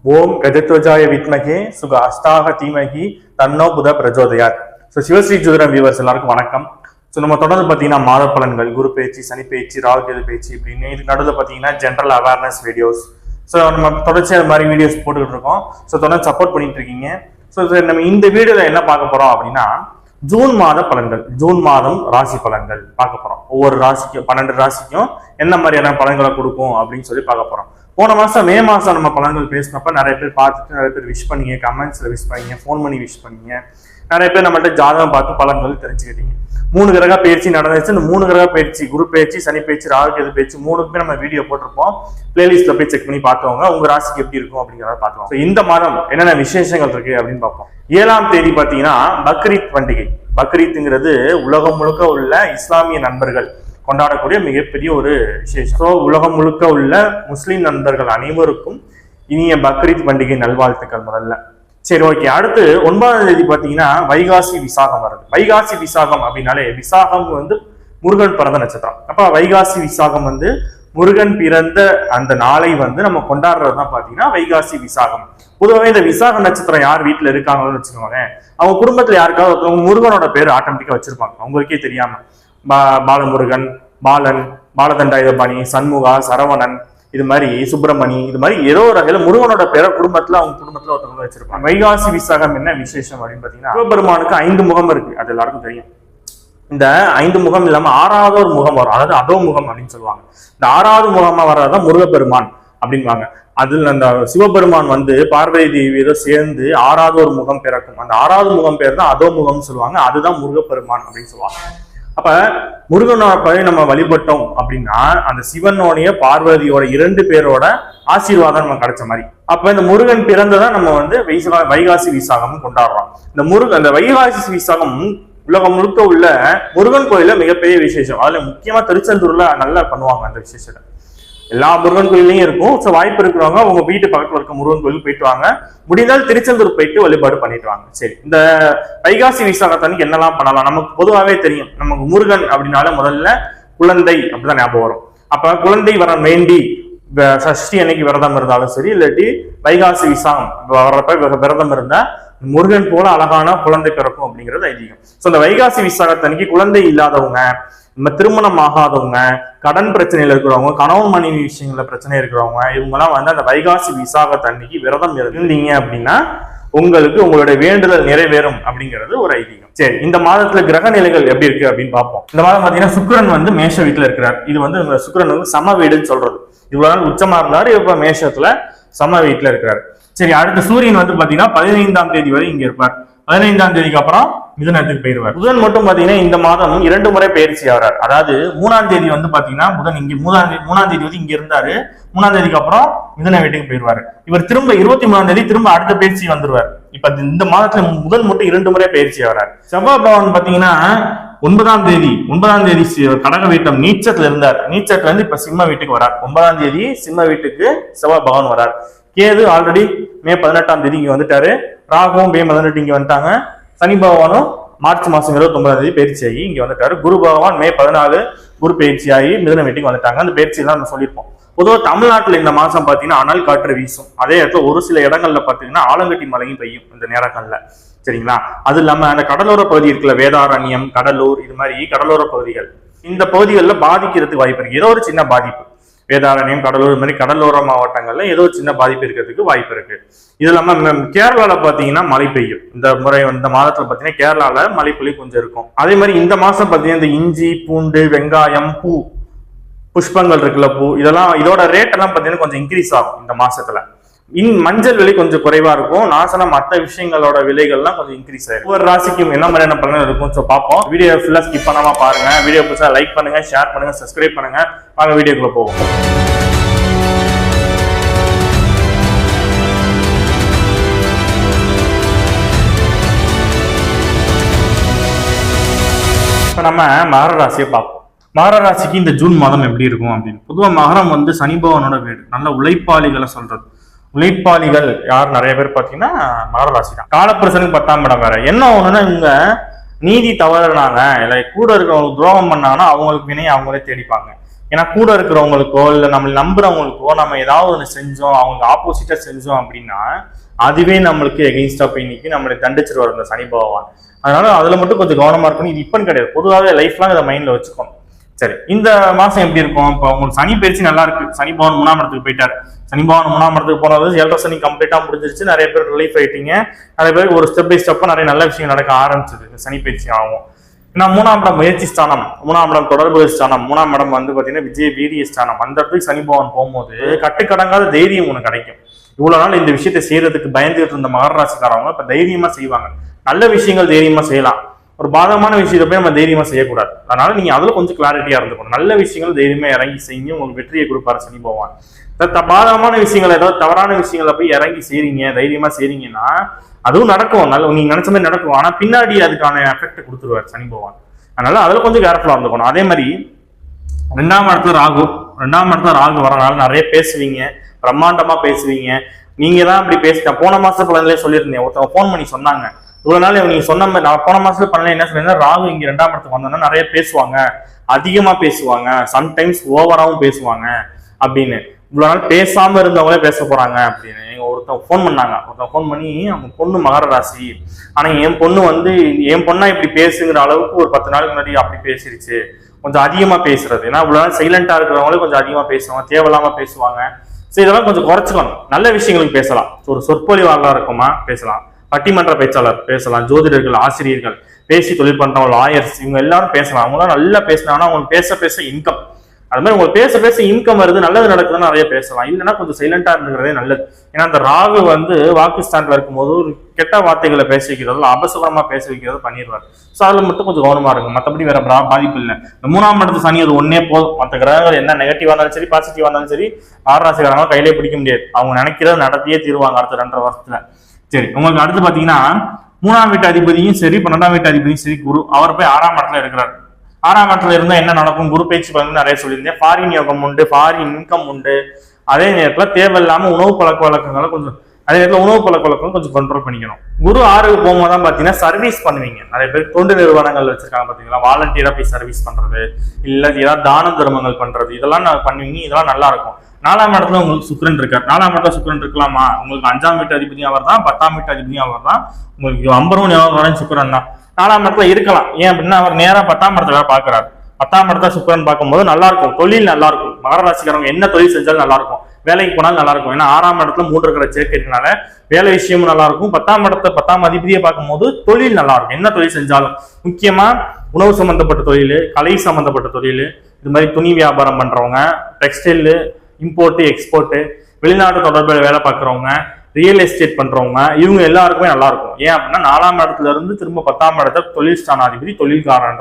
ஓம் கஜத்வஜாய வித்மகே சுக அஸ்தாக தீமகி தன்னோ புத பிரஜோதயாத். ஸோ சிவஸ்ரீ ஜோதிடம் வியூவர்ஸ் எல்லாருக்கும் வணக்கம். ஸோ நம்ம தொடர்ந்து பார்த்தீங்கன்னா மாத பலன்கள், குரு பேச்சு, சனி பேச்சு, ராகு கேது பேச்சு இப்படின்னு இது நடுவில் பார்த்தீங்கன்னா ஜென்ரல் அவேர்னஸ் வீடியோஸ். ஸோ நம்ம தொடர்ச்சி அது மாதிரி வீடியோஸ் போட்டுக்கிட்டு இருக்கோம். ஸோ தொடர்ந்து சப்போர்ட் பண்ணிட்டு இருக்கீங்க. ஸோ நம்ம இந்த வீடியோவில் என்ன பார்க்க போறோம் அப்படின்னா ஜூன் மாத பலன்கள், ஜூன் மாதம் ராசி பலன்கள் பார்க்க போறோம். ஒவ்வொரு ராசிக்கும் 12 ராசிக்கும் என்ன மாதிரியான பலன்களை கொடுக்கும் அப்படின்னு சொல்லி பார்க்க போறோம். போன மாசம் மே மாசம் நம்ம பலன்கள் பேசினப்ப நிறைய பேர் பார்த்துட்டு நிறைய பேர் விஷ் பண்ணீங்க, கமெண்ட்ஸ்ல விஷ் பண்ணீங்க, ஃபோன் பண்ணி விஷ் பண்ணீங்க. நிறைய பேர் நம்மள்ட்ட ஜாதகம் பார்த்து பலன்கள் தெரிஞ்சுக்கிட்டீங்க. 3 கிரக பயிற்சி நடந்துச்சு. இந்த 3 கிரக பயிற்சி, குரு பயிற்சி, சனி பயிற்சி, ராகு கேது பயிற்சி 3க்குமே நம்ம வீடியோ போட்டிருப்போம். பிளேலிஸ்ட்ல போய் செக் பண்ணி பார்த்தவங்க உங்க ராசிக்கு எப்படி இருக்கும் அப்படிங்கிறத பார்த்துவோம். இந்த மாதம் என்னென்ன விசேஷங்கள் இருக்கு அப்படின்னு பார்ப்போம். 7ஆம் தேதி பாத்தீங்கன்னா பக்ரீத் பண்டிகை. பக்ரீத்ங்கிறது உலகம் முழுக்க உள்ள இஸ்லாமிய நண்பர்கள் கொண்டாடக்கூடிய மிகப்பெரிய ஒரு விசேஷம். உலகம் முழுக்க உள்ள முஸ்லிம் நண்பர்கள் அனைவருக்கும் இனிய பக்ரீத் பண்டிகை நல்வாழ்த்துக்கள் முதல்ல. சரி, ஓகே. அடுத்து 9ஆம் தேதி பாத்தீங்கன்னா வைகாசி விசாகம் வருது. வைகாசி விசாகம் அப்படின்னாலே விசாகம் முருகன் பிறந்த நட்சத்திரம். அப்ப வைகாசி விசாகம் முருகன் பிறந்த அந்த நாளை நம்ம கொண்டாடுறதுதான் பாத்தீங்கன்னா வைகாசி விசாகம். பொதுவாக இந்த விசாக நட்சத்திரம் யார் வீட்டுல இருக்காங்கன்னு வச்சுக்கோங்க, அவங்க குடும்பத்துல யாருக்காவது ஒருத்தவங்க முருகனோட பேர் ஆட்டோமேட்டிக்கா வச்சிருப்பாங்க அவங்களுக்கே தெரியாம. பாலமுருகன், பாலன், பாலதண்டாயுதபாணி, சண்முகா, சரவணன், இது மாதிரி சுப்பிரமணி, இது மாதிரி ஏதோ ஒரு வகையில முருகனோட பேரை அவங்க குடும்பத்துல ஒருத்தவங்க வச்சிருப்பாங்க. வைகாசி விசாகம் என்ன விசேஷம் அப்படின்னு பாத்தீங்கன்னா சிவபெருமானுக்கு 5 முகம் இருக்கு, அது எல்லாருக்கும் தெரியும். இந்த 5 முகம் இல்லாம 6வது ஒரு முகம் வரும், அதாவது அதோ முகம் அப்படின்னு சொல்லுவாங்க. இந்த 6வது முகமா வர்றதுதான் முருகப்பெருமான் அப்படின்வாங்க. அதுல அந்த சிவபெருமான் பார்வதி தேவி ஏதோ சேர்ந்து 6வது ஒரு முகம் பிறக்கும். அந்த 6வது முகம் பேர் தான் அதோ முகம்னு சொல்லுவாங்க. அதுதான் முருகப்பெருமான் அப்படின்னு சொல்லுவாங்க. அப்ப முருகனோட நம்ம வழிபட்டோம் அப்படின்னா அந்த சிவனோடைய பார்வதியோட 2 பேரோட ஆசீர்வாதம் நம்ம கிடைச்ச மாதிரி. அப்ப இந்த முருகன் பிறந்ததான் நம்ம வைகாசி விசாகம் கொண்டாடுறோம். அந்த வைகாசி விசாகம் உலகம் முழுக்க உள்ள முருகன் கோயில மிகப்பெரிய விசேஷம். அதுல முக்கியமா திருச்செந்தூர்ல நல்லா பண்ணுவாங்க அந்த விசேஷத்தை. எல்லா முருகன் கோயிலையும் இருக்கும். ஸோ வாய்ப்பு இருக்கிறவங்க உங்க வீட்டு பக்கத்துல இருக்க முருகன் கோயிலுக்கு போயிட்டு வாங்க. முடிந்தால் திருச்செந்தூர் போயிட்டு வழிபாடு பண்ணிட்டு வாங்க. சரி, இந்த வைகாசி விசாகத்தன்னைக்கு என்னெல்லாம் பண்ணலாம்? நமக்கு பொதுவாகவே தெரியும், நமக்கு முருகன் அப்படின்னால முதல்ல குழந்தை அப்படிதான் ஞாபகம் வரும். அப்ப குழந்தை வரம் வேண்டி சஷ்டி அன்னைக்கு விரதம் இருந்தாலும் சரி, இல்லாட்டி வைகாசி விசாகம் வர்றப்ப விரதம் இருந்தா முருகன் போல அழகான குழந்தை பிறக்கும் அப்படிங்கிறது ஐதீகம். ஸோ இந்த வைகாசி விசாகத்தன்னைக்கு குழந்தை இல்லாதவங்க, திருமணம் ஆகாதவங்க, கடன் பிரச்சனையில இருக்கிறவங்க, கணவன் மனைவி விஷயங்கள பிரச்சனை இருக்கிறவங்க, இவங்கெல்லாம் அந்த வைகாசி விசாகத்தன்னைக்கு விரதம் இருந்தீங்க அப்படின்னா உங்களுக்கு உங்களுடைய வேண்டுதல் நிறைவேறும் அப்படிங்கிறது ஒரு ஐதீகம். சரி, இந்த மாதத்துல கிரக நிலைகள் எப்படி இருக்கு அப்படின்னு பார்ப்போம். இந்த மாதம் பாத்தீங்கன்னா சுக்கிரன் மேஷ வீட்டுல இருக்கிறார். இது சுக்கிரன் சம வீடுன்னு சொல்றது. இவ்வளவு நாள் உச்சமா இருந்தாரு, இப்ப மேஷத்துல சம வீட்டுல இருக்கிறார். சரி, அடுத்த சூரியன் பாத்தீங்கன்னா 15ஆம் தேதி வரை இங்க இருப்பார். 15ஆம் தேதிக்கு அப்புறம் மிதுனத்துக்கு போயிருவார். புதன் மட்டும் பாத்தீங்கன்னா இந்த மாதம் 2 முறை பயிற்சி ஆகிறார். அதாவது 3ஆம் தேதி பாத்தீங்கன்னா புதன் இங்க 3ஆம் தேதி இங்க இருந்தாரு. 3ஆம் தேதிக்கு அப்புறம் மிதுன வீட்டுக்கு போயிருவாரு. இவர் திரும்ப 23ஆம் தேதி திரும்ப அடுத்த பயிற்சி வந்துருவார். இப்ப இந்த மாதத்துல புதன் மட்டும் 2 முறை பயிற்சி ஆகிறார். செவ்வாய் பகவான் பாத்தீங்கன்னா 9ஆம் தேதி கடக வீட்டம் நீச்சத்துல இருந்தார். நீச்சத்துல இருந்து இப்ப சிம்ம வீட்டுக்கு வரார். 9ஆம் தேதி சிம்ம வீட்டுக்கு செவ்வாய் பகவான் வரார். கேது ஆல்ரெடி மே 18ஆம் தேதி இங்க வந்துட்டாரு. ராகுவும் மே 18 இங்க வந்துட்டாங்க. சனி பகவானும் மார்ச் மாசம் 29ஆம் தேதி பயிற்சி ஆகி இங்க வந்துட்டாரு. குரு பகவான் மே 14 குரு பயிற்சி ஆகி மிதுன வீட்டுக்கு வந்துட்டாங்க. அந்த பயிற்சி எல்லாம் நம்ம சொல்லியிருப்போம். பொதுவாக தமிழ்நாட்டுல இந்த மாசம் பாத்தீங்கன்னா அனல் காற்று வீசும். அதே இடத்துல ஒரு சில இடங்கள்ல பாத்தீங்கன்னா ஆலங்கட்டி மழையும் பெய்யும் இந்த நேரங்கள்ல. சரிங்களா? அது இல்லாம அந்த கடலோர பகுதி இருக்குல்ல, வேதாரண்யம், கடலூர், இது மாதிரி கடலோர பகுதிகள், இந்த பகுதிகளில் பாதிக்கிறதுக்கு வாய்ப்பு இருக்கு. ஏதோ ஒரு சின்ன பாதிப்பு, வேதாரண்யம், கடலூர் மாதிரி கடலோர மாவட்டங்கள்ல ஏதோ சின்ன பாதிப்பு இருக்கிறதுக்கு வாய்ப்பு இருக்கு. இது இல்லாம கேரளால பாத்தீங்கன்னா மழை பெய்யும். இந்த மாதத்துல பாத்தீங்கன்னா கேரளால மழை பொழி கொஞ்சம் இருக்கும். அதே மாதிரி இந்த மாசம் பாத்தீங்கன்னா இந்த இஞ்சி, பூண்டு, வெங்காயம், புஷ்பங்கள் இருக்குல்ல, பூ, இதோட ரேட் எல்லாம் பாத்தீங்கன்னா கொஞ்சம் இன்க்ரீஸ் ஆகும் இந்த மாசத்துல. மஞ்சள் விலை கொஞ்சம் குறைவா இருக்கும். நாசனம் மற்ற விஷயங்களோட விலைகள்லாம் கொஞ்சம் இன்க்ரீஸ் ஆகும். ஒவ்வொரு ராசிக்கும் என்ன மாதிரியான பலன் இருக்கும் ஸோ பார்ப்போம். வீடியோ ஃபுல்லா ஸ்கிப் பண்ணாம பாருங்க. வீடியோ புதுசா லைக் பண்ணுங்க, ஷேர் பண்ணுங்க, சப்ஸ்கிரைப் பண்ணுங்க. வாங்க வீடியோக்குள்ள போவோம். இப்ப நம்ம மகர ராசியை பார்ப்போம். மகர ராசிக்கு இந்த ஜூன் மாதம் எப்படி இருக்கும் அப்படின்னு. பொதுவாக மகரம் சனி பகவானோட வீடு. நல்ல உழைப்பாளிகளை சொல்றது. உழைப்பாளிகள் யார் நிறைய பேர் பாத்தீங்கன்னா மகர ராசி தான். காலப்புருஷனுக்கு 10ஆம் இடம் வேற. என்ன ஒண்ணுன்னா இவங்க நீதி தவறுனாங்க, இல்லை கூட இருக்கிறவங்க துரோகம் பண்ணாங்கன்னா அவங்களுக்கு வினையை அவங்களே தேடிப்பாங்க. ஏன்னா கூட இருக்கிறவங்களுக்கோ இல்லை நம்மளை நம்புறவங்களுக்கோ நம்ம ஏதாவது ஒன்று செஞ்சோம், அவங்களுக்கு ஆப்போசிட்டா செஞ்சோம் அப்படின்னா அதுவே நம்மளுக்கு எகெயின்ஸ்டா போய் நிற்கி நம்மளை தண்டிச்சிருவார் இந்த சனி பகவான். அதனால அதுல மட்டும் கொஞ்சம் கவனமா இருக்கணும். இது இப்பன்னு கிடையாது, பொதுவாகவே லைஃப்லாம் இதை மைண்ட்ல வச்சுக்கணும். சரி, இந்த மாசம் எப்படி இருக்கும்? இப்போ உங்களுக்கு சனி பயிற்சி நல்லா இருக்கு. சனி பகவான் 3ஆம் இடத்துக்கு போயிட்டாரு. சனி பகவான் 3ஆம் இடத்துக்கு போனது 7.5 சனி கம்ப்ளீட்டா முடிஞ்சிருச்சு. நிறைய பேர் ரிலீஃப் ஆயிட்டீங்க. நிறைய பேருக்கு ஒரு ஸ்டெப் பை ஸ்டெப்பா நிறைய நல்ல விஷயம் நடக்க ஆரம்பிச்சது இந்த சனி பயிற்சி ஆகும். ஏன்னா 3ஆம் இடம் முயற்சி ஸ்தானம், 3ஆம் இடம் தொடர்பு ஸ்தானம், 3ஆம் இடம் வந்து பாத்தீங்கன்னா விஜய வீரிய ஸ்தானம். அந்த இடத்துக்கு சனி பகவான் போகும்போது கட்டுக்கடங்காத தைரியம் ஒண்ணு கிடைக்கும். இவ்வளவு நாள் இந்த விஷயத்தை செய்யறதுக்கு பயந்துட்டு இருந்த மகர ராசிக்காரவங்க இப்ப தைரியமா செய்வாங்க. நல்ல விஷயங்கள் தைரியமா செய்யலாம். ஒரு பாதகமான விஷயத்தை போய் நம்ம தைரியமா செய்யக்கூடாது. அதனால நீங்க அதுல கொஞ்சம் கிளாரிட்டியா இருந்துக்கணும். நல்ல விஷயங்கள் தைரியமா இறங்கி செய்யுங்க, உங்களுக்கு வெற்றியை கொடுப்பாரு சனி பகவான். பாதகமான விஷயங்கள், ஏதாவது தவறான விஷயங்களை போய் இறங்கி செய்றீங்க, தைரியமா செய்றீங்கன்னா அதுவும் நடக்கும், நல்ல நீங்க நினைச்ச மாதிரி நடக்கும். ஆனா பின்னாடி அதுக்கான எஃபெக்ட் கொடுத்துருவாரு சனி பகவான். அதனால அதுல கொஞ்சம் கேர்ஃபுல்லா இருந்துக்கணும். அதே மாதிரி 2ஆம் இடத்துல ராகு, 2ஆம் இடத்துல ராகு வரனால நிறைய பேசுவீங்க, பிரம்மாண்டமா பேசுவீங்க. நீங்க தான் அப்படி பேசிட்டேன். போன மாசம் பலன்லயே சொல்லியிருந்தேன், ஒருத்தவங்க போன் பண்ணி சொன்னாங்க, இவ்வளவு நாள் நீங்க சொன்ன மாதிரி நான் போன மாசத்துல பண்ணல. என்ன சொல்றேன்னா, ராகு இங்க 2ஆம் இடத்துக்கு வந்தோம்னா நிறைய பேசுவாங்க, அதிகமா பேசுவாங்க, சம்டைம்ஸ் ஓவராவும் பேசுவாங்க அப்படின்னு. இவ்வளவு நாள் பேசாம இருந்தவங்களே பேச போறாங்க அப்படின்னு ஒருத்தவங்க ஃபோன் பண்ணாங்க. ஒருத்தவங்க ஃபோன் பண்ணி, அவங்க பொண்ணு மகர ராசி, ஆனா என் பொண்ணு வந்து என் பொண்ணா இப்படி பேசுங்கிற அளவுக்கு ஒரு 10 நாளுக்கு முன்னாடி அப்படி பேசிருச்சு, கொஞ்சம் அதிகமா பேசுறது. ஏன்னா இவ்வளவு நாள் சைலண்டா இருக்கிறவங்களே கொஞ்சம் அதிகமா பேசுவாங்க, தேவையில்லாம பேசுவாங்க. சரி, இதெல்லாம் கொஞ்சம் குறைச்சிக்கணும். நல்ல விஷயங்களுக்கு பேசலாம். ஒரு சொற்பொழிவாளராக இருக்குமா பேசலாம், பட்டிமன்ற பேச்சாளர் பேசலாம், ஜோதிடர்கள், ஆசிரியர்கள், பேசி தொழில் பண்றவங்க, லாயர்ஸ், இவங்க எல்லாரும் பேசலாம். அவங்களாம் நல்லா பேசினாங்கன்னா அவங்களுக்கு பேச பேச இன்கம், அது மாதிரி உங்களுக்கு பேச பேச இன்கம் வருது, நல்லது நடக்குதுன்னு நிறைய பேசலாம். இல்லைன்னா கொஞ்சம் சைலண்டா இருந்துக்கிறதே நல்லது. ஏன்னா அந்த ராகு வந்து வாக்குஸ்தான்ல இருக்கும்போது ஒரு கெட்ட வார்த்தைகளை பேச வைக்கிறதோ அபசகரமா பேச வைக்கிறதோ பண்ணிடுவார். ஸோ அதுல மட்டும் கொஞ்சம் கவனமா இருக்கும். மற்றபடி வேற பாதிப்பு இல்லை. இந்த 3ஆம் இடத்து சனி அது ஒன்னே போதும். மற்ற கிரகங்கள் என்ன நெகட்டிவா இருந்தாலும் சரி, பாசிட்டிவா இருந்தாலும் சரி, ஆராசிக்காரங்க கையிலே பிடிக்க முடியாது. அவங்க நினைக்கிறத நடத்தியே தீருவாங்க அடுத்த 2.5 வருஷத்துல. சரி, உங்களுக்கு அடுத்து பாத்தீங்கன்னா 3ஆம் வீட்டு அதிபதியும் சரி, 12ஆம் வீட்டு அதிபதியும் சரி குரு, அவர் போய் 6ஆம் இடத்துல இருக்கிறார். 6ஆம் இடத்துல இருந்தா என்ன நடக்கும்? குரு பேச்சு வந்து நிறைய சொல்லியிருந்தேன். ஃபாரின் யோகம் உண்டு, ஃபாரின் இன்கம் உண்டு. அதே நேரத்துல தேவையில்லாம உணவு பழக்க வழக்கங்களை கொஞ்சம், அதே நேரத்தில் உணவு பழக்க வழக்கம் கொஞ்சம் கண்ட்ரோல் பண்ணிக்கணும். குரு 6க்கு போகும்போது தான் பாத்தீங்கன்னா சர்வீஸ் பண்ணுவீங்க. நிறைய பேர் தொண்டு நிறுவனங்கள் வச்சிருக்காங்க பாத்தீங்களா, வாலண்டியரா போய் சர்வீஸ் பண்றது, இல்ல ஏதாவது தான தர்மங்கள் பண்றது, இதெல்லாம் பண்ணுவீங்க. இதெல்லாம் நல்லா இருக்கும். 4ஆம் இடத்துல உங்களுக்கு சுக்கிரன் இருக்கார். 4ஆம் இடத்துல சுக்கிரன் இருக்கலாமா? உங்களுக்கு 5ஆம் வீட்டு அதிபதியும் அவர் தான், 10ஆம் வீட்டு அதிபதியும் அவர் தான். உங்களுக்கு அம்பரும் யோகம் சுக்கிரன் தான். 4ஆம் இடத்துல இருக்கலாம். ஏன் அப்படின்னா அவர் நேரா 10ஆம் இடத்துல பாக்குறாரு. 10ஆம் இடத்துல சுக்கிரன் பார்க்கும்போது நல்லா இருக்கும், தொழில் நல்லா இருக்கும். மகர ராசிக்காரங்க என்ன தொழில் செஞ்சாலும் நல்லா இருக்கும், வேலைக்கு போனாலும் நல்லா இருக்கும். ஏன்னா 6ஆம் இடத்துல 3 இருக்கிற சேர்க்கை இருக்கனால வேலை விஷயமும் நல்லா இருக்கும். 10ஆம் இடத்துல 10ஆம் அதிபதியை பார்க்கும்போது தொழில் நல்லா இருக்கும். என்ன தொழில் செஞ்சாலும், முக்கியமா உணவு சம்பந்தப்பட்ட தொழில், கலை சம்பந்தப்பட்ட தொழில், இது மாதிரி துணி வியாபாரம் பண்றவங்க, டெக்ஸ்டைல், இம்போர்ட் எக்ஸ்போர்ட், வெளிநாட்டு தொடர்பில் வேலை பார்க்குறவங்க, ரியல் எஸ்டேட் பண்றவங்க, இவங்க எல்லாருக்குமே நல்லா இருக்கும். ஏன் அப்படின்னா 4ஆம் இடத்துல இருந்து திரும்ப 10ஆம் இடத்துல தொழில் ஸ்தானாதிபதி, தொழில்காரன்,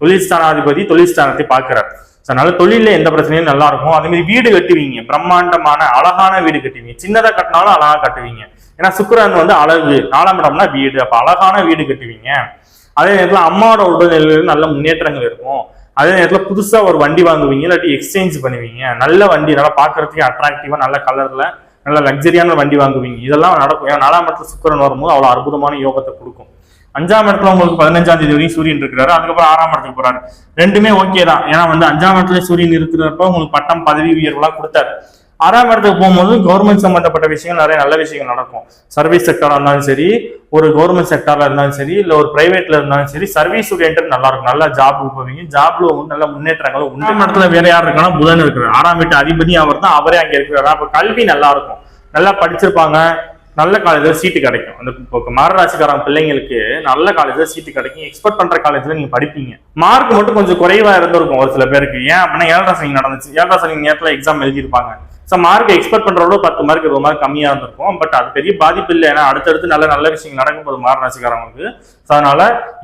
தொழில் ஸ்தானாதிபதி தொழில் ஸ்தானத்தை பார்க்கிறார். அதனால தொழில எந்த பிரச்சனையும் நல்லா இருக்கும். அதே மாதிரி வீடு கட்டுவீங்க, பிரம்மாண்டமான அழகான வீடு கட்டுவீங்க. சின்னதா கட்டினாலும் அழகா கட்டுவீங்க. ஏன்னா சுக்கிரன் வந்து அழகு, 4ஆம் இடம்னா வீடு, அப்ப அழகான வீடு கட்டுவீங்க. அதே நேரத்துல அம்மாவோட உடல்நிலையில நல்ல முன்னேற்றங்கள் இருக்கும். அதே நேரத்துல புதுசா ஒரு வண்டி வாங்குவீங்க, இல்லாட்டி எக்ஸ்சேஞ்ச் பண்ணுவீங்க. நல்ல வண்டி, நல்லா பாக்குறதுக்கு அட்ராக்டிவா, நல்ல கலர்ல, நல்ல லக்ஸரியான வண்டி வாங்குவீங்க. இதெல்லாம் நடக்கும். ஏன்னா 4ஆம் இடத்துல சுக்கிரன் வரும்போது அவ்வளவு அற்புதமான யோகத்தை கொடுக்கும். 5ஆம் இடத்துல உங்களுக்கு 15ஆம் தேதி வரையும் சூரியன் இருக்கிறாரு. அதுக்கப்புறம் 6ஆம் இடத்துக்கு போறாரு. ரெண்டுமே ஓகே தான். ஏன்னா வந்து 5ஆம் இடத்துல சூரியன் இருக்கிறப்ப உங்களுக்கு பட்டம், பதவி உயர்வுலாம் கொடுத்தாரு. 6ஆம் இடத்துக்கு போகும்போது கவர்மெண்ட் சம்பந்தப்பட்ட விஷயங்கள், நிறைய நல்ல விஷயங்கள் நடக்கும். சர்வீஸ் செக்டரா இருந்தாலும் சரி, ஒரு கவர்மெண்ட் செக்டர்ல இருந்தாலும் சரி, இல்ல ஒரு பிரைவேட்ல இருந்தாலும் சரி, சர்வீஸ் ஓரியன்டட் நல்லா இருக்கும். நல்ல ஜாப் போவீங்க, ஜாப்ல நல்ல முன்னேற்றங்களும் உண்டு. 6ஆம் இடத்துல வேற யார் இருக்கானா, புதன் இருக்கிறார். 6ஆம் வீட்டு அதிபதி அவர் தான், அவரே அங்க இருக்கிறார். அப்ப கல்வி நல்லா இருக்கும், நல்லா படிச்சிருப்பாங்க, நல்ல காலேஜ்ல சீட்டு கிடைக்கும். அந்த மகர ராசிக்காரங்க பிள்ளைங்களுக்கு நல்ல காலேஜ்ல சீட்டு கிடைக்கும். எக்ஸ்பெக்ட் பண்ற காலேஜ்ல நீங்க படிப்பீங்க. மார்க் மட்டும் கொஞ்சம் குறைவா இருந்திருக்கும் ஒரு சில பேருக்கு. ஏன் அப்படின்னா 7ஆம் சனி நடந்துச்சு. 7ஆம் சனி நேரத்துல எக்ஸாம் எழுதியிருப்பாங்க. ஸோ மார்க் எக்ஸ்பெக்ட் பண்றதோட 10 மார்க் 20 மார்க் கம்மியா இருந்திருக்கும். பட் அது பெரிய பாதிப்பு இல்லை. ஏன்னா அடுத்தடுத்து நல்ல விஷயங்கள் நடக்கும் போது மகர ராசிக்காரங்களுக்கு. அதனால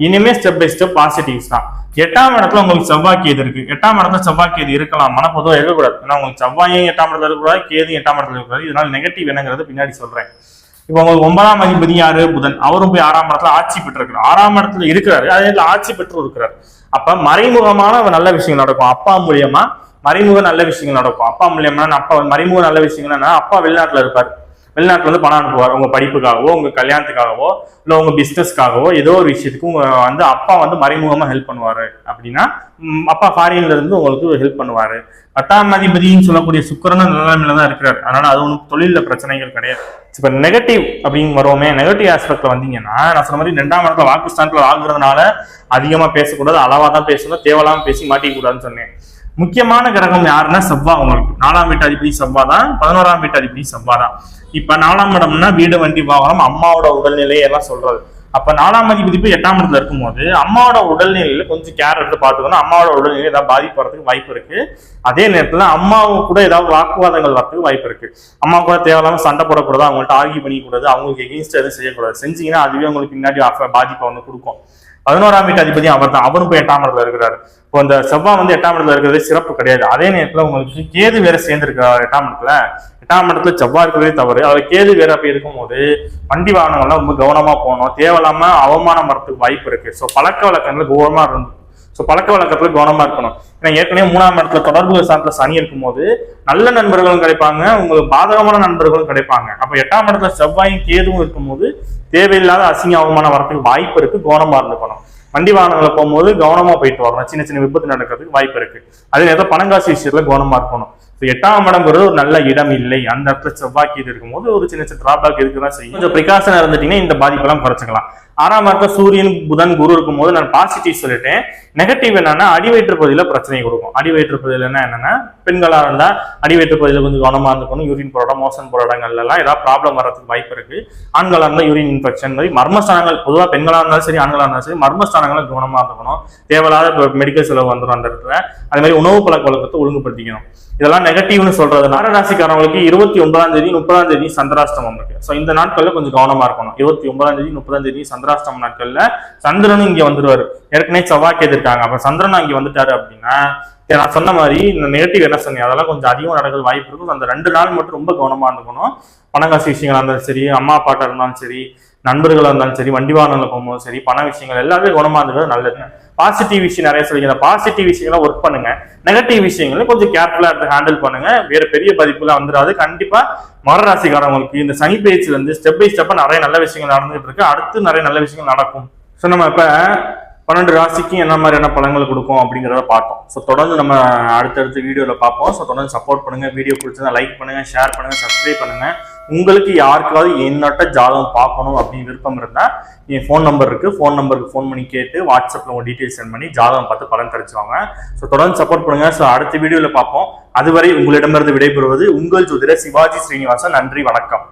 இனிமே ஸ்டெப் பை ஸ்டெப் பாசிட்டிவ்ஸ் தான். 8ஆம் இடத்துல உங்களுக்கு செவ்வாய் கேது இருக்கு. 8ஆம் இடத்துல செவ்வாய் கேது இருக்கலாம், மன பொதுவாக இருக்கக்கூடாது. ஏன்னா உங்களுக்கு செவ்வாயும் 8ஆம் இடத்துல இருக்கக்கூடாது, கேது 8ஆம் இடத்துல இருக்கக்கூடாது. இதனால நெகட்டிவ் என்னங்கிறது பின்னாடி சொல்றேன். இப்போ உங்களுக்கு 9ஆம் அதிபதி யாரு? புதன். அவரும் போய் 6ஆம் இடத்துல ஆட்சி பெற்று இருக்கிறார். 6ஆம் இடத்துல இருக்கிறாரு, அதே இடத்துல ஆட்சி பெற்று இருக்கிறார். அப்ப மறைமுகமான நல்ல விஷயங்கள் நடக்கும். அப்பா மூலியமா மறைமுக நல்ல விஷயங்கள் நடக்கும். அப்பா மூலியமா அப்பா மறைமுக நல்ல விஷயங்கள், அப்பா வெளிநாட்டுல இருப்பார், வெளிநாட்டுல வந்து பணம் அனுப்புவார். உங்க படிப்புக்காகவோ உங்க கல்யாணத்துக்காகவோ இல்ல உங்க பிசினஸ்க்காகவோ ஏதோ ஒரு விஷயத்துக்கு உங்க வந்து அப்பா வந்து மறைமுகமா ஹெல்ப் பண்ணுவாரு அப்படின்னா அப்பா ஃபாரின்ல இருந்து உங்களுக்கு ஹெல்ப் பண்ணுவாரு. 10ஆம் அதிபதினு சொல்லக்கூடிய சுக்கிரனும் நிலைமையில தான் இருக்கிறார். அதனால அது ஒன்றும் தொழில பிரச்சனைகள் கிடையாது. இப்ப நெகட்டிவ் அப்படின்னு வருவோமே, நெகட்டிவ் ஆஸ்பெக்ட்ல வந்தீங்கன்னா நான் சொன்ன மாதிரி 2ஆம் இடத்துல வாக்குஸ்தானத்துல ஆகுறதுனால அதிகமா பேசக்கூடாது, அளவா தான் பேசணும், தேவையில்லாம பேசி மாட்டிக்க கூடாதுன்னு சொன்னேன். முக்கியமான கிரகம் யாருன்னா செவ்வாய். உங்களுக்கு 4ஆம் வீட்டு அதிபதி செவ்வாய் தான், 11ஆம் வீட்டு அதிபதி செவ்வாய் தான். இப்ப 4ஆம் இடம்னா வீடு, வண்டி, வாகனம், அம்மாவோட உடல்நிலை எல்லாம் சொல்றது. அப்ப 4ஆம் அதிபதி 8ஆம் இடத்துல இருக்கும்போது அம்மாவோட உடல்நிலையில கொஞ்சம் கேர் எடுத்து பாத்துக்கணும். அம்மாவோட உடல்நிலை ஏதாவது பாதிப்பு வரதுக்கு வாய்ப்பு இருக்கு. அதே நேரத்துல அம்மாவும் கூட ஏதாவது வாக்குவாதங்கள் வரதுக்கு வாய்ப்பு இருக்கு. அம்மா கூட தேவையில்லாம சண்டை போடக்கூடாது, அவங்கள்ட்ட ஆர்கியூ பண்ணிக்கூடாது, அவங்களுக்கு எகெயின்ஸ்ட் எதுவும் செய்யக்கூடாது. செஞ்சீங்கன்னா அதுவே உங்களுக்கு பின்னாடி பாதிப்பை வந்து கொடுக்கும். 11ஆம் வீட்டு அதிபதி அவர் தான், அவரும் போய் 8ஆம் இடத்துல இருக்கிறாரு. இப்போ இந்த செவ்வாய் வந்து 8ஆம் இடத்துல இருக்கிறது சிறப்பு கிடையாது. அதே நேரத்துல உங்களுக்கு கேது வேற சேர்ந்து இருக்கிறார் 8ஆம் இடத்துல. 8ஆம் இடத்துல செவ்வாய் இருக்கிறதே தவறு. அவர் கேது வேற போய் இருக்கும்போது வண்டி வாகனங்கள்லாம் ரொம்ப கவனமா போகணும். தேவையில்லாம அவமானம் வரதுக்கு வாய்ப்பு இருக்கு. ஸோ பழக்க வழக்கங்கள் கவனமா இருந்து பழக்க வழக்கத்துல கவனமா இருக்கணும். ஏன்னா ஏற்கனவே 3ஆம் இடத்துல தொடர்பு சார்ந்த சனி இருக்கும்போது நல்ல நண்பர்களும் கிடைப்பாங்க, உங்களுக்கு பாதகமான நண்பர்களும் கிடைப்பாங்க. அப்ப 8ஆம் இடத்துல செவ்வாயும் கேதுவும் இருக்கும்போது தேவையில்லாத அசிங்க அவமானம் வரதுக்கு வாய்ப்பு இருக்கு. கவனமா இருந்துக்கணும். வண்டி வாகனங்களை போகும்போது கவனமா போயிட்டு வரணும். சின்ன சின்ன விபத்து நடக்கிறதுக்கு வாய்ப்பு இருக்கு. அதே நேரத்தில் பணங்காசு விஷயத்துல கவனமா இருக்கணும். 8ஆம் இடம்ங்கிறது ஒரு நல்ல இடம் இல்லை. அந்த இடத்துல செவ்வாய் கேது இருக்கும்போது ஒரு சின்ன சின்ன டிராபேக் இருக்குதான் செய்யும். கொஞ்சம் பிரிகாஷனா இருந்துட்டீங்கன்னா இந்த பாதிப்பெல்லாம் குறைச்சிக்கலாம். 6ஆம் இடத்துல சூரியன், புதன், குரு இருக்கும்போது நான் பாசிட்டிவ் சொல்லிட்டேன். நெகட்டிவ் என்னன்னா அடிவயிற்று பகுதியில பிரச்சனை கொடுக்கும். அடிவயிற்று பகுதியில என்னன்னா பெண்களா இருந்தா அடிவயிற்று பகுதியில கொஞ்சம் கவனமா இருந்துக்கணும். யூரின் போற இடம், மோசன் போற இடங்கள்ல எல்லாம் ஏதாவது ப்ராப்ளம் வரதுக்கு வாய்ப்பு இருக்கு. ஆண்களா இருந்தா யூரின் இன்ஃபெக்ஷன் மாதிரி மர்மஸ்தானங்கள், பொதுவாக பெண்களா இருந்தாலும் சரி ஆண்களா இருந்தாலும் சரி மர்மஸ்தானங்களை கவனமா இருந்துக்கணும். தேவையில்லாத மெடிக்கல் செலவு வந்துடும் அந்த இடத்துல. அதே மாதிரி உணவு பழக்க வழக்கத்தை ஒழுங்குபடுத்திக்கணும். இதெல்லாம் நெகட்டிவ்னு சொல்றது. ராசிக்காரங்களுக்கு 29ஆம் தேதி 30ஆம் தேதி சந்திராஷ்டமம் இருக்கு. ஸோ இந்த நாட்கள்ல கொஞ்சம் கவனமா இருக்கணும். 29ஆம் தேதி 30ஆம் தேதி சந்திராஷ்டம நாட்கள்ல சந்திரனும் இங்க வந்துருவாரு. ஏற்கனவே செவ்வாய் கேதிருக்காங்க. அப்ப சந்திரன் இங்க வந்துட்டாரு அப்படின்னா நான் சொன்ன மாதிரி இந்த நெகட்டிவ் என்ன சொன்னேன் அதெல்லாம் கொஞ்சம் அதிகமாக நடக்கிறது வாய்ப்பு இருக்கும். அந்த 2 நாள் மட்டும் ரொம்ப கவனமா இருந்துக்கணும். பணக்காசு விஷயங்களா இருந்தாலும் சரி, அம்மா அப்பாட்டா இருந்தாலும் சரி, நண்பர்களா இருந்தாலும் சரி, வண்டி வாகனங்கள் போகும்போது சரி, பண விஷயங்கள் எல்லாமே கவனமா இருந்தது நல்லது. பாசிட்டிவ் விஷயம் நிறைய சொல்லிங்க. பாசிட்டிவ் விஷயங்களை ஒர்க் பண்ணுங்க. நெகட்டிவ் விஷயங்களை கொஞ்சம் கேர்ஃபுல்லா எடுத்து ஹேண்டில் பண்ணுங்க. வேற பெரிய பாதிப்புலாம் வந்துடாது. கண்டிப்பா மகர ராசிக்காரங்களுக்கு இந்த சனி பயிற்சியில இருந்து ஸ்டெப் பை ஸ்டெப்பா நிறைய நல்ல விஷயங்கள் நடந்துட்டு இருக்கு. அடுத்து நிறைய நல்ல விஷயங்கள் நடக்கும். ஸோ நம்ம இப்ப 12 ராசிக்கு என்ன மாதிரியான பலன்கள் கொடுக்கும் அப்படிங்கிறத பார்த்தோம். ஸோ தொடர்ந்து நம்ம அடுத்தடுத்த வீடியோவில் பார்ப்போம். ஸோ தொடர்ந்து சப்போர்ட் பண்ணுங்க. வீடியோ பிடிச்சதா லைக் பண்ணுங்க, ஷேர் பண்ணுங்க, சப்ஸ்கிரைப் பண்ணுங்க. உங்களுக்கு யாருக்காவது என்னட்ட ஜாதகம் பார்க்கணும் அப்படின்னு விருப்பம் இருந்தால் என் ஃபோன் நம்பர் இருக்கு. ஃபோன் நம்பருக்கு ஃபோன் பண்ணி கேட்டு வாட்ஸ்அப்ல உங்க டீட்டெயில்ஸ் சென்ட் பண்ணி ஜாதகம் பார்த்து பலன் கிடைச்சுவாங்க. ஸோ தொடர்ந்து சப்போர்ட் பண்ணுங்க. ஸோ அடுத்த வீடியோவில் பார்ப்போம். அதுவரை உங்களிடமிருந்து விடைபெறுவது உங்கள் ஜோதிடர் சிவாஜி ஸ்ரீனிவாசன். நன்றி, வணக்கம்.